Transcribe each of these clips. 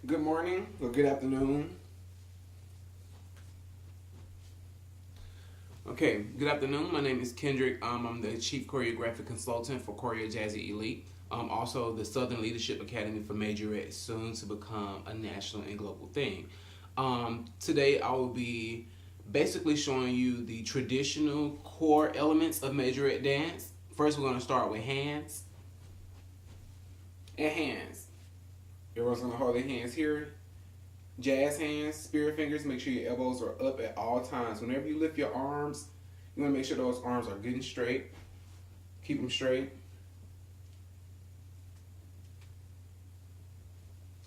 Good morning or good afternoon. Okay, good afternoon. My name is Kendrick. I'm the Chief Choreographic Consultant for ChoreoJazzy Elite. Also the Southern Leadership Academy for Majorette, soon to become a national and global thing. Today I will be basically showing you the traditional core elements of Majorette dance. First, we're going to start with hands and hands. Everyone's going to hold their hands here. Jazz hands, spirit fingers, make sure your elbows are up at all times. Whenever you lift your arms, you want to make sure those arms are good and straight. Keep them straight.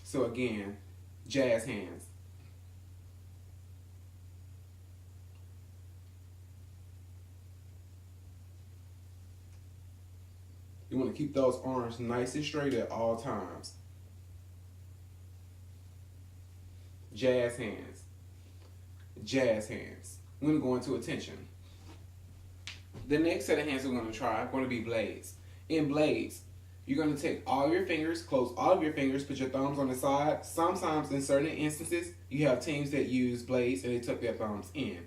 So again, jazz hands. You want to keep those arms nice and straight at all times. Jazz hands. Jazz hands. We're going to go into attention. The next set of hands we're going to try are going to be blades. In blades, you're going to take all your fingers, close all of your fingers, put your thumbs on the side. Sometimes in certain instances, you have teams that use blades and they tuck their thumbs in.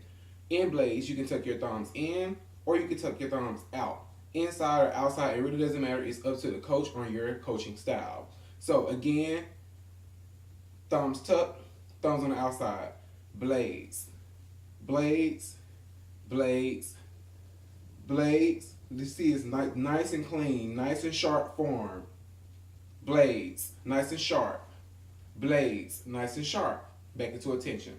In blades, you can tuck your thumbs in or you can tuck your thumbs out. Inside or outside, it really doesn't matter. It's up to the coach on your coaching style. So again, thumbs tucked, thumbs on the outside. Blades, blades, blades, blades. You see it's nice and clean, nice and sharp form. Blades, nice and sharp. Blades, nice and sharp. Back into attention.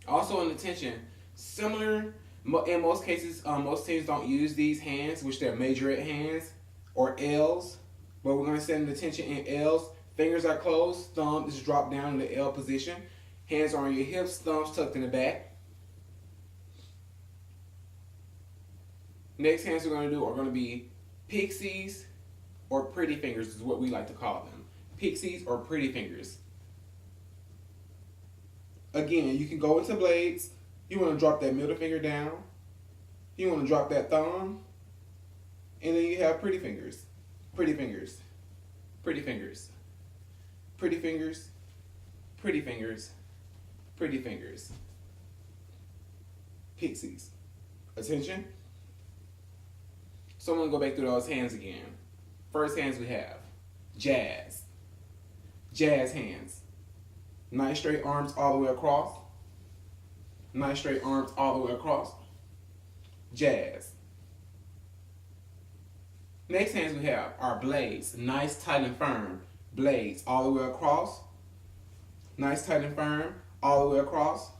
Also in attention, similar, in most cases, most teams don't use these hands, which they're majorette hands or L's, but we're going to send attention in L's. Fingers are closed, thumb is dropped down in the L position. Hands are on your hips, thumbs tucked in the back. Next hands we're going to do are going to be pixies or pretty fingers is what we like to call them. Pixies or pretty fingers. Again, you can go into blades. You want to drop that middle finger down. You want to drop that thumb. And then you have pretty fingers. Pretty fingers. Pretty fingers. Pretty fingers. Pretty fingers. Pretty fingers. Pixies. Attention. So I'm going to go back through those hands again. First hands we have jazz. Jazz hands. Nice straight arms all the way across. Nice straight arms all the way across. Jazz. Next hands we have are blades. Nice, tight, and firm. Blades all the way across. Nice, tight, and firm all the way across.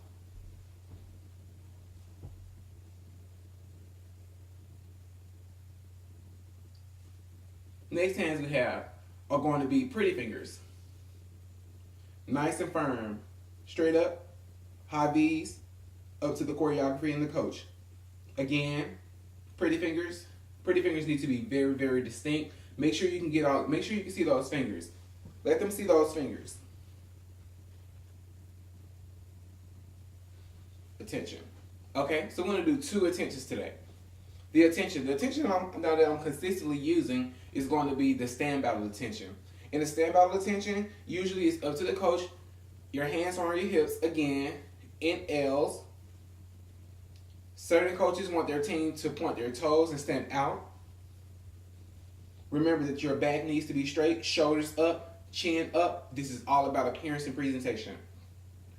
Next hands we have are going to be pretty fingers. Nice and firm. Straight up. High V's. Up to the choreography and the coach. Again, pretty fingers. Pretty fingers need to be very, very distinct. Make sure you can get out. Make sure you can see those fingers. Let them see those fingers. Attention. Okay, so we're going to do two attentions today. The attention now that I'm consistently using is going to be the stand battle attention. In the stand battle attention, usually it's up to the coach. Your hands are on your hips, again, in L's. Certain coaches want their team to point their toes and stand out. Remember that your back needs to be straight, shoulders up, chin up. This is all about appearance and presentation.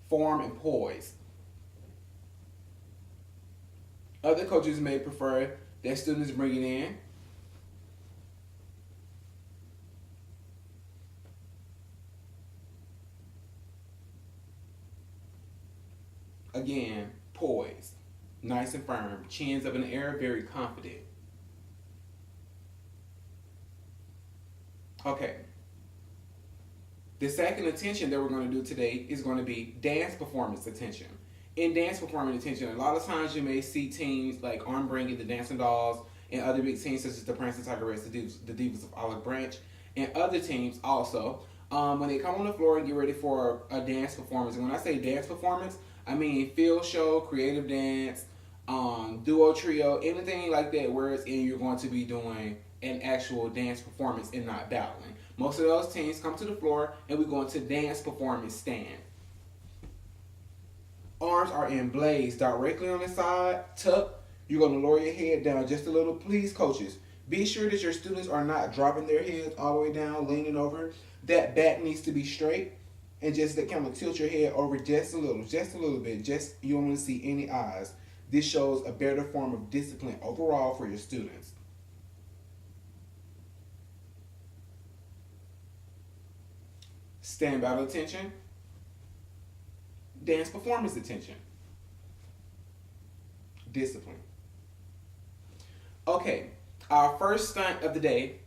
Form and poise. Other coaches may prefer that students bring it in. Again, poise. Nice and firm. Chins up in the air, very confident. Okay. The second attention that we're going to do today is going to be dance performance attention. In dance performance attention, a lot of times you may see teams like Arm Bringing, the Dancing Dolls, and other big teams such as the Prancing Tigerettes, the Divas of Olive Branch, and other teams also. When they come on the floor and get ready for a dance performance, and when I say dance performance, I mean field show, creative dance, duo, trio, anything like that where it's in you're going to be doing an actual dance performance and not battling. Most of those teams come to the floor and we go into dance performance stand. Arms are in blades directly on the side, tuck. You're going to lower your head down just a little. Please, coaches, be sure that your students are not dropping their heads all the way down, leaning over. That back needs to be straight. And just to kind of tilt your head over just a little bit. Just, you don't want to see any eyes. This shows a better form of discipline overall for your students. Stand battle attention. Dance performance attention. Discipline. Okay, our first stunt of the day,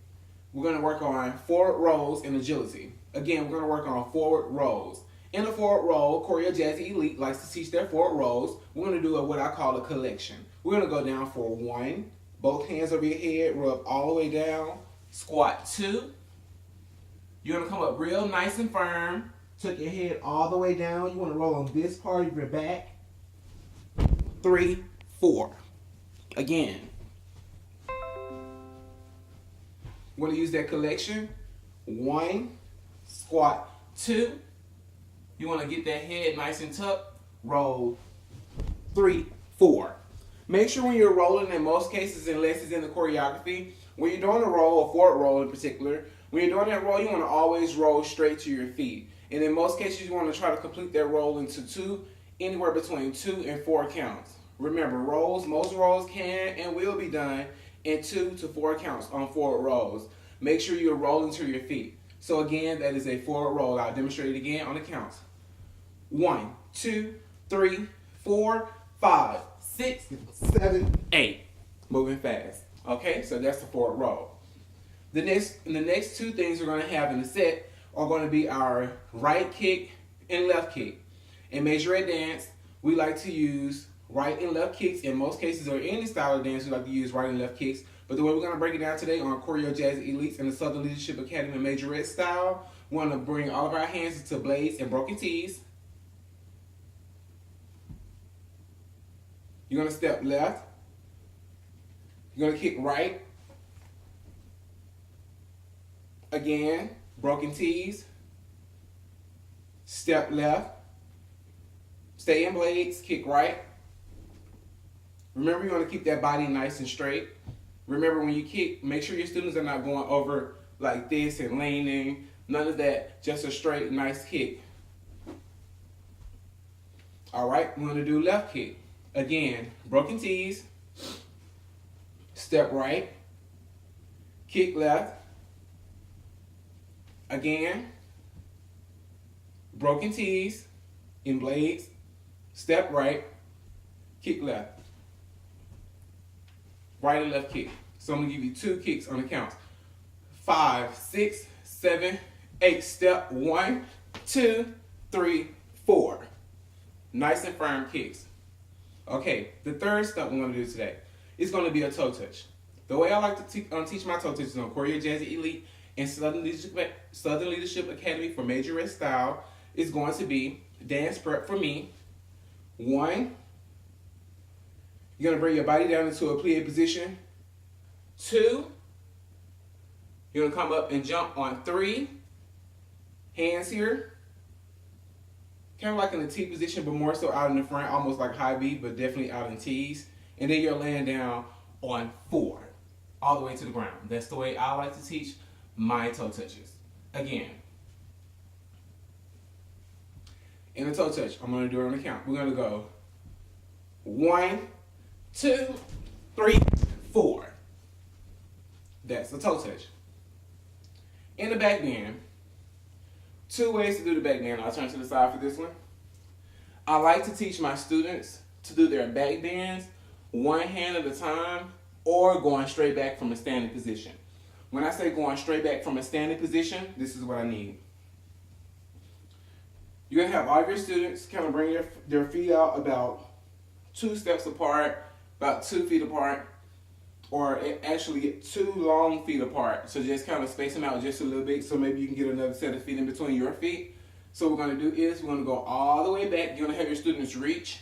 we're going to work on forward rolls and agility. Again, we're going to work on forward rolls. In the forward roll, ChoreoJazzy Elite likes to teach their forward rolls. We're going to do what I call a collection. We're going to go down for 1, both hands over your head, rub all the way down. Squat 2. You're going to come up real nice and firm. Tuck your head all the way down. You want to roll on this part of your back. 3, 4. Again. We're going to use that collection. 1, squat 2. You want to get that head nice and tucked. Roll 3, 4. Make sure when you're rolling, in most cases, unless it's in the choreography, when you're doing a roll, a forward roll in particular, when you're doing that roll, you want to always roll straight to your feet. And in most cases, you want to try to complete that roll into anywhere between 2 and 4 counts. Remember, most rolls can and will be done in 2 to 4 counts on forward rolls. Make sure you're rolling to your feet. So again, that is a forward roll. I'll demonstrate it again on the counts. 1, 2, 3, 4, 5, 6, 7, 8. Moving fast. Okay, so that's the forward roll. The next 2 things we're going to have in the set are going to be our right kick and left kick. In Majorette dance, we like to use right and left kicks. In most cases, or any style of dance, we like to use right and left kicks. But the way we're going to break it down today on ChoreoJazzy Elites and the Southern Leadership Academy Majorette style, we want to bring all of our hands into blades and broken T's. You're going to step left. You're going to kick right. Again, broken T's. Step left. Stay in blades, kick right. Remember, you want to keep that body nice and straight. Remember, when you kick, make sure your students are not going over like this and leaning. None of that. Just a straight, nice kick. All right, we're going to do left kick. Again, broken T's. Step right. Kick left. Again, broken T's in blades. Step right. Kick left. Right and left kick. So I'm going to give you 2 kicks on the count. 5, 6, 7, 8. Step 1, 2, 3, 4. Nice and firm kicks. Okay, the third step we're going to do today is going to be a toe touch. The way I like to teach my toe touches on ChoreoJazzy Elite and Southern Leadership Academy for Majorette style is going to be dance prep for me. 1, you're going to bring your body down into a plie position. 2, you're going to come up and jump on 3. Hands here. Kind of like in a T position, but more so out in the front, almost like high V, but definitely out in T's. And then you're laying down on 4, all the way to the ground. That's the way I like to teach my toe touches. Again, in a toe touch, I'm going to do it on the count. We're going to go 1, 2, 3, 4. That's a toe touch. In the back bend, 2 ways to do the back bend. I'll turn to the side for this one. I like to teach my students to do their back bends 1 hand at a time or going straight back from a standing position. When I say going straight back from a standing position, this is what I need. You're going to have all of your students kind of bring their feet out about 2 steps apart, about 2 feet apart, or actually 2 long feet apart. So just kind of space them out just a little bit so maybe you can get another set of feet in between your feet. So what we're going to do is we're going to go all the way back. You're going to have your students reach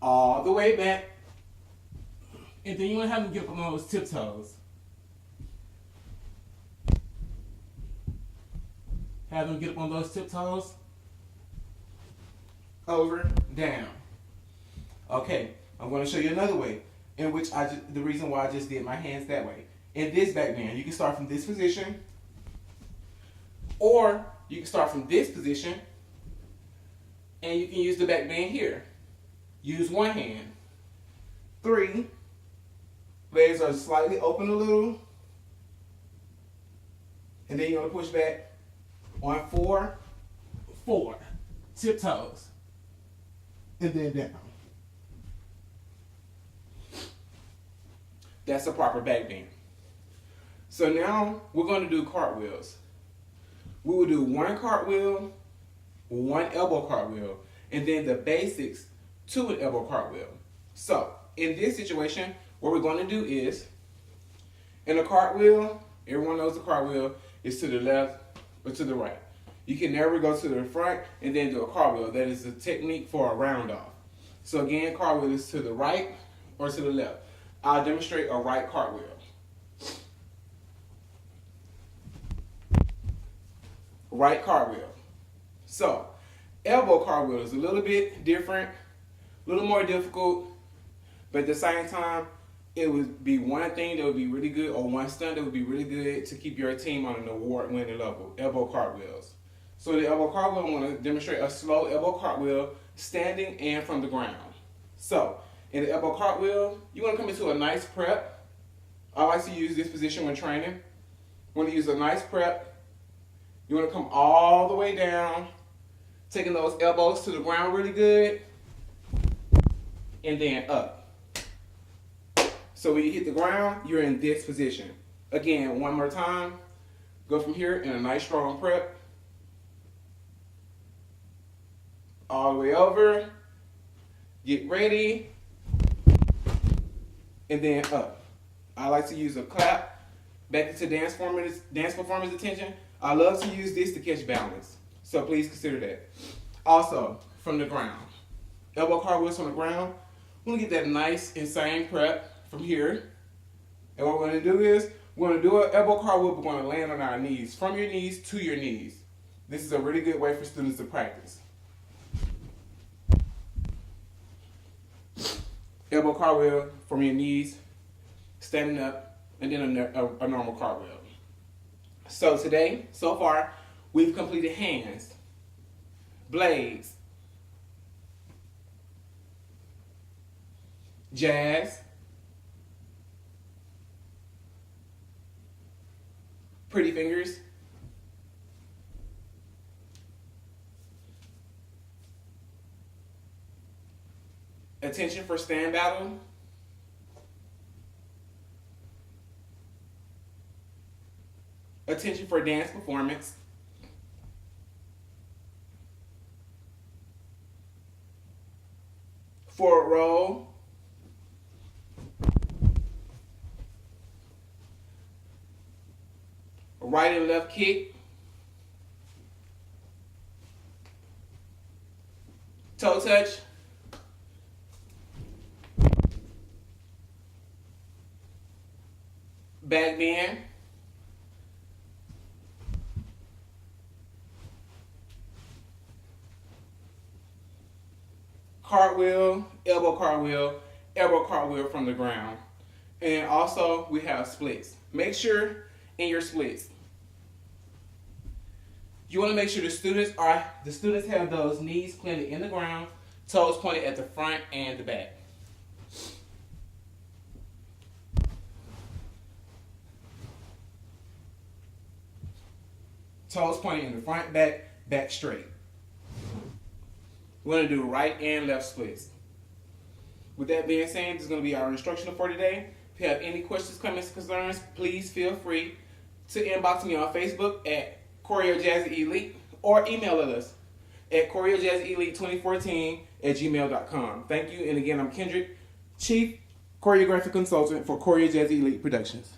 all the way back. And then you're going to have them get up on those tiptoes. Have them get up on those tiptoes. Over, down. Okay, I'm going to show you another way in which the reason why I just did my hands that way. In this back bend, you can start from this position, or you can start from this position, and you can use the back bend here. Use one hand. 3, legs are slightly open a little, and then you're going to push back on 4, 4, tiptoes, and then down. That's a proper back bend. So now we're going to do cartwheels. We will do one cartwheel, one elbow cartwheel, and then the basics to an elbow cartwheel. So in this situation, what we're going to do is, in a cartwheel, everyone knows the cartwheel is to the left or to the right. You can never go to the front and then do a cartwheel. That is a technique for a round off. So again, cartwheel is to the right or to the left. I'll demonstrate a right cartwheel. Right cartwheel. So, elbow cartwheel is a little bit different, a little more difficult, but at the same time, it would be one thing that would be really good, or one stunt that would be really good to keep your team on an award-winning level, elbow cartwheels. So the elbow cartwheel, I want to demonstrate a slow elbow cartwheel, standing and from the ground. So, in the elbow cartwheel, you want to come into a nice prep. I like to use this position when training. You want to use a nice prep. You want to come all the way down, taking those elbows to the ground really good, and then up. So when you hit the ground, you're in this position. Again, one more time. Go from here in a nice strong prep. All the way over. Get ready. And then up. I like to use a clap. Back into dance performance attention. I love to use this to catch balance. So please consider that. Also, from the ground. Elbow cartwheels from the ground. We're going to get that nice, insane prep from here. And what we're going to do is, we're going to do an elbow cartwheel, but we're going to land on our knees. From your knees to your knees. This is a really good way for students to practice. Elbow cartwheel from your knees, standing up, and then a normal cartwheel. So today, so far, we've completed hands, blades, jazz, pretty fingers, attention for stand battle, attention for dance performance, forward roll, right and left kick, toe touch, back bend, cartwheel, elbow cartwheel from the ground. And also we have splits. Make sure in your splits, you want to make sure the students have those knees planted in the ground, toes pointed at the front and the back. Toes pointing in the front, back straight. We're going to do right and left splits. With that being said, this is going to be our instructional for today. If you have any questions, comments, concerns, please feel free to inbox me on Facebook at ChoreoJazzy Elite or email us at ChoreoJazzyElite2014@gmail.com. Thank you, and again, I'm Kendrick, Chief Choreographic Consultant for ChoreoJazzy Elite Productions.